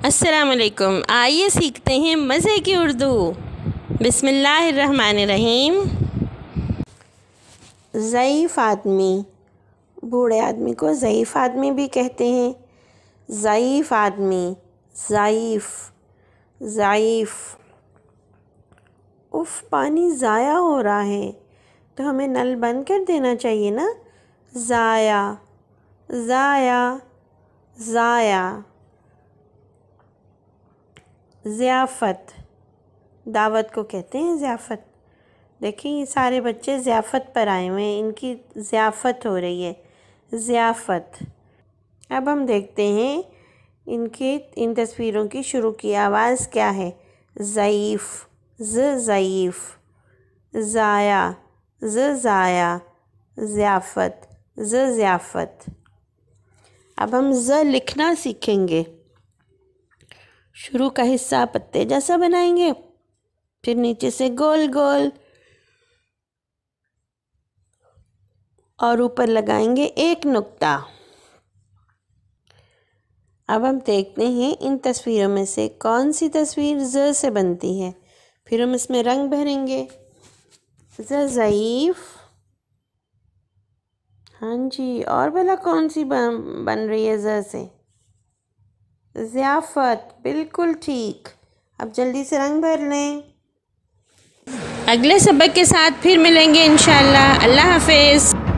अस्सलामुअलैकुम। आइए सीखते हैं मज़े की उर्दू। बिस्मिल्लाहिर्रहमानिर्रहीम। ज़ईफ़ आदमी, बूढ़े आदमी को ज़ईफ़ आदमी भी कहते हैं। ज़ईफ़ आदमी, ज़ईफ़ ज़ईफ़। उफ़, पानी ज़ाया हो रहा है तो हमें नल बंद कर देना चाहिए ना। ज़ाया ज़ाया ज़ाया। ज़ियाफ़त, दावत को कहते हैं ज़ियाफ़त। देखिए ये सारे बच्चे ज़ियाफ़त पर आए हुए हैं, इनकी ज़ियाफ़त हो रही है, ज़ियाफ़त। अब हम देखते हैं इन तस्वीरों की शुरू की आवाज़ क्या है। ज़ईफ़, ज़ईफ़। ज़ाया, ज़ाया। ज़ियाफ़त, ज़ियाफ़त। अब हम ज़ लिखना सीखेंगे। शुरू का हिस्सा पत्ते जैसा बनाएंगे, फिर नीचे से गोल गोल और ऊपर लगाएंगे एक नुक्ता। अब हम देखते हैं इन तस्वीरों में से कौन सी तस्वीर ज़ से बनती है। फिर हम इसमें रंग भरेंगे। ज़ईफ़, हाँ जी, और भला कौन सी बन रही है ज़ से। ज़ियाफ़त, बिल्कुल ठीक। अब जल्दी से रंग भर लें। अगले सबक के साथ फिर मिलेंगे इंशाअल्लाह। अल्लाह हाफ़िज़।